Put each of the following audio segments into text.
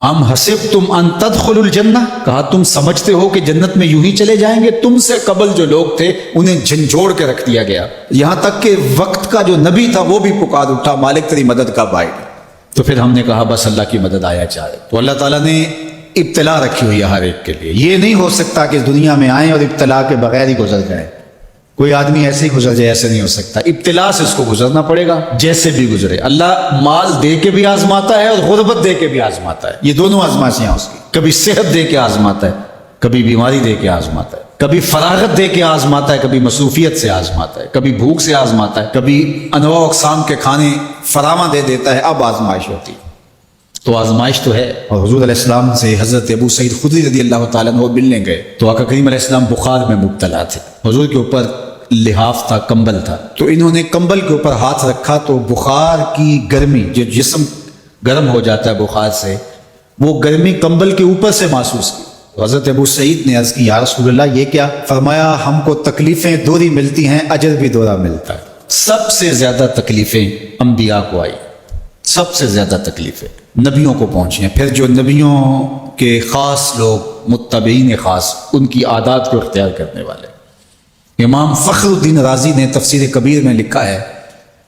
ام حسبتم ان تدخلوا الجنہ، کہا تم سمجھتے ہو کہ جنت میں یوں ہی چلے جائیں گے؟ تم سے قبل جو لوگ تھے انہیں جھنجھوڑ کے رکھ دیا گیا، یہاں تک کہ وقت کا جو نبی تھا وہ بھی پکار اٹھا مالک تیری مدد کب آئے گی؟ تو پھر ہم نے کہا بس اللہ کی مدد آیا چاہے۔ تو اللہ تعالیٰ نے ابتلا رکھی ہوئی ہے ہر ایک کے لیے، یہ نہیں ہو سکتا کہ اس دنیا میں آئیں اور ابتلا کے بغیر ہی گزر جائے۔ کوئی آدمی ایسے ہی گزر جائے، ایسے نہیں ہو سکتا، ابتلا سے اس کو گزرنا پڑے گا جیسے بھی گزرے۔ اللہ مال دے کے بھی آزماتا ہے اور غربت دے کے بھی آزماتا ہے، یہ دونوں آزمائشیں اس کی، کبھی صحت دے کے آزماتا ہے، کبھی بیماری دے کے آزماتا ہے، کبھی فراغت دے کے آزماتا ہے، کبھی مصروفیت سے آزماتا ہے، کبھی بھوک سے آزماتا ہے، کبھی انواع و اقسام کے کھانے فراواں دے دیتا ہے، اب آزمائش ہوتی ہے۔ تو آزمائش تو ہے۔ اور حضور علیہ السلام سے حضرت ابو سعید خدری رضی اللہ تعالیٰ عنہ ملنے گئے تو آقا کریم علیہ السلام بخار میں مبتلا تھے، حضور کے اوپر لحاف تھا، کمبل تھا، تو انہوں نے کمبل کے اوپر ہاتھ رکھا تو بخار کی گرمی، جو جسم گرم ہو جاتا ہے بخار سے، وہ گرمی کمبل کے اوپر سے محسوس کی۔ تو حضرت ابو سعید نے عرض کی یا رسول اللہ یہ کیا؟ فرمایا ہم کو تکلیفیں دوہری ملتی ہیں، اجر بھی دوہرا ملتا ہے۔ سب سے زیادہ تکلیفیں انبیاء کو آئی، سب سے زیادہ تکلیفیں نبیوں کو پہنچی ہیں، پھر جو نبیوں کے خاص لوگ متبعین خاص، ان کی عادات کو اختیار کرنے والے۔ امام فخر الدین رازی نے تفسیر کبیر میں لکھا ہے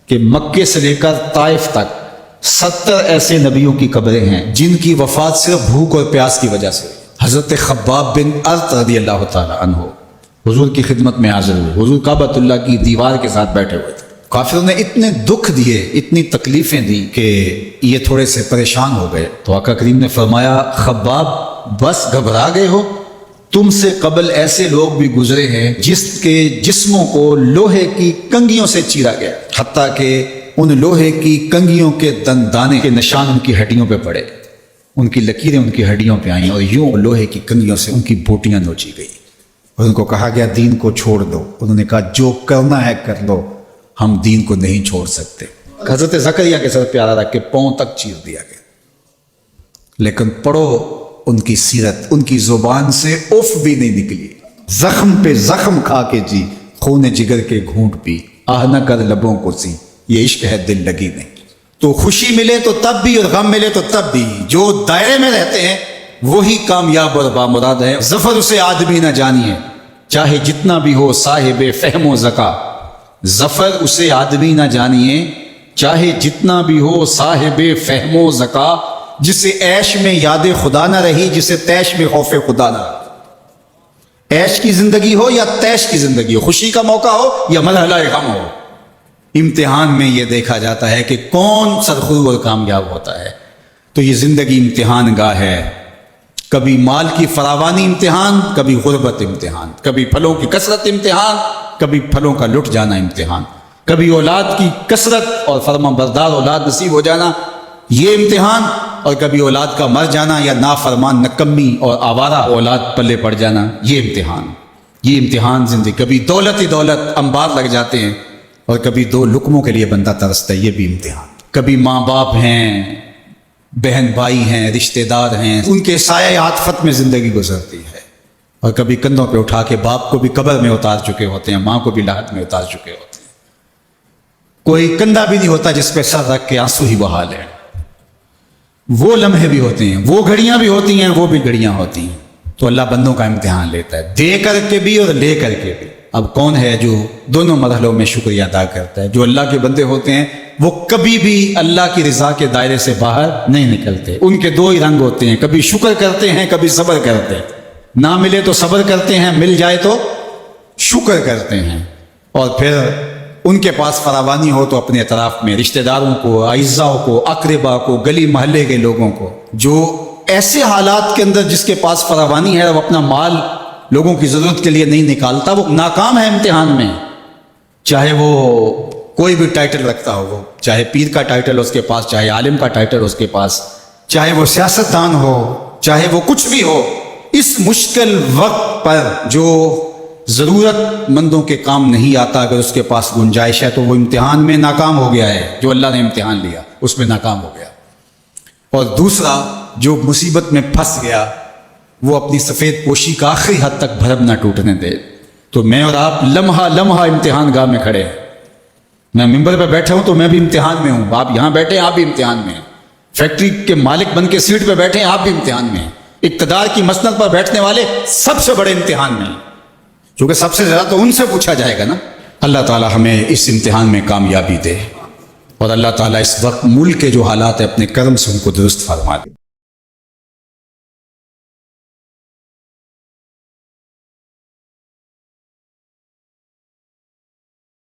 کہ مکے سے لے کر طائف تک 70 ایسے نبیوں کی قبریں ہیں جن کی وفات صرف بھوک اور پیاس کی وجہ سے۔ حضرت خباب بن ارت رضی اللہ تعالی عنہ حضور کی خدمت میں حاضر ہوئے، حضور کعبۃ اللہ کی دیوار کے ساتھ بیٹھے ہوئے تھے، کافروں نے اتنے دکھ دیے، اتنی تکلیفیں دی کہ یہ تھوڑے سے پریشان ہو گئے۔ تو آقا کریم نے فرمایا خباب بس گھبرا گئے ہو؟ تم سے قبل ایسے لوگ بھی گزرے ہیں جس کے جسموں کو لوہے کی کنگھیوں سے چیرا گیا، حتیٰ کہ ان لوہے کی کنگھیوں کے دندانے کے نشان ان کی ہڈیوں پہ پڑے، ان کی لکیریں ان کی ہڈیوں پہ آئیں اور یوں لوہے کی کنگھیوں سے ان کی بوٹیاں نوچی گئی، اور ان کو کہا گیا دین کو چھوڑ دو۔ انہوں نے کہا جو کرنا ہے کر لو، ہم دین کو نہیں چھوڑ سکتے۔ حضرت زکریا کے سر پیارا رکھ کے پاؤں تک چیر دیا گیا، لیکن پڑھو ان کی سیرت، ان کی زبان سے اف بھی نہیں نکلی، زخم پہ زخم کھا کے جی، خون جگر کے گھونٹ پی، آہ نہ کر لبوں کو سی، یہ عشق ہے دل لگی نہیں۔ تو خوشی ملے تو تب بھی اور غم ملے تو تب بھی، جو دائرے میں رہتے ہیں وہی کامیاب اور بامراد ہے۔ ظفر اسے آدمی نہ جانیے چاہے جتنا بھی ہو صاحب فہم و ذکا، ظفر اسے آدمی نہ جانیے چاہے جتنا بھی ہو صاحب فہم و ذکا، جسے عیش میں یاد خدا نہ رہی، جسے تیش میں خوف خدا نہ رہی۔ عیش کی زندگی ہو یا تیش کی زندگی ہو، خوشی کا موقع ہو یا مرحلہ غم ہو، امتحان میں یہ دیکھا جاتا ہے کہ کون سرخرو اور کامیاب ہوتا ہے۔ تو یہ زندگی امتحان گاہ ہے، کبھی مال کی فراوانی امتحان، کبھی غربت امتحان، کبھی پھلوں کی کثرت امتحان، کبھی پھلوں کا لٹ جانا امتحان، کبھی اولاد کی کثرت اور فرما بردار اولاد نصیب ہو جانا یہ امتحان، اور کبھی اولاد کا مر جانا یا نافرمان نکمی اور آوارہ اولاد پلے پڑ جانا یہ امتحان۔ یہ امتحان زندگی، کبھی دولت ہی دولت انبار لگ جاتے ہیں، اور کبھی دو لقموں کے لیے بندہ ترستا ہے، یہ بھی امتحان۔ کبھی ماں باپ ہیں، بہن بھائی ہیں، رشتہ دار ہیں، ان کے سایہ عاطفت میں زندگی گزرتی ہے، اور کبھی کندھوں پہ اٹھا کے باپ کو بھی قبر میں اتار چکے ہوتے ہیں، ماں کو بھی لاحد میں اتار چکے ہوتے ہیں، کوئی کندھا بھی نہیں ہوتا جس پہ سر رکھ کے آنسو ہی بہا لے۔ وہ لمحے بھی ہوتے ہیں، وہ گھڑیاں بھی ہوتی ہیں، وہ بھی گھڑیاں ہوتی ہیں۔ تو اللہ بندوں کا امتحان لیتا ہے، دے کر کے بھی اور لے کر کے بھی۔ اب کون ہے جو دونوں مرحلوں میں شکریہ ادا کرتا ہے؟ جو اللہ کے بندے ہوتے ہیں وہ کبھی بھی اللہ کی رضا کے دائرے سے باہر نہیں نکلتے۔ ان کے دو ہی رنگ ہوتے ہیں، کبھی شکر کرتے ہیں، کبھی صبر کرتے ہیں۔ نہ ملے تو صبر کرتے ہیں، مل جائے تو شکر کرتے ہیں۔ اور پھر ان کے پاس فراوانی ہو تو اپنے اطراف میں رشتہ داروں کو، اعزاؤں کو، اقربا کو، گلی محلے کے لوگوں کو، جو ایسے حالات کے اندر جس کے پاس فراوانی ہے وہ اپنا مال لوگوں کی ضرورت کے لیے نہیں نکالتا، وہ ناکام ہے امتحان میں۔ چاہے وہ کوئی بھی ٹائٹل رکھتا ہو، وہ چاہے پیر کا ٹائٹل اس کے پاس، چاہے عالم کا ٹائٹل اس کے پاس، چاہے وہ سیاستدان ہو، چاہے وہ کچھ بھی ہو، اس مشکل وقت پر جو ضرورت مندوں کے کام نہیں آتا، اگر اس کے پاس گنجائش ہے تو وہ امتحان میں ناکام ہو گیا ہے۔ جو اللہ نے امتحان لیا اس میں ناکام ہو گیا۔ اور دوسرا جو مصیبت میں پھنس گیا وہ اپنی سفید پوشی کا آخری حد تک بھرم نہ ٹوٹنے دے۔ تو میں اور آپ لمحہ لمحہ امتحان گاہ میں کھڑے ہیں۔ میں ممبر پہ بیٹھا ہوں تو میں بھی امتحان میں ہوں، آپ یہاں بیٹھے ہیں، آپ بھی امتحان میں ہیں۔ فیکٹری کے مالک بن کے سیٹ پہ بیٹھے ہیں، آپ بھی امتحان میں ہیں۔ اقتدار کی مسند پر بیٹھنے والے سب سے بڑے امتحان میں ہیں، کیونکہ سب سے زیادہ تو ان سے پوچھا جائے گا نا۔ اللہ تعالی ہمیں اس امتحان میں کامیابی دے، اور اللہ تعالیٰ اس وقت ملک کے جو حالات ہیں اپنے کرم سے ان کو درست فرما دے۔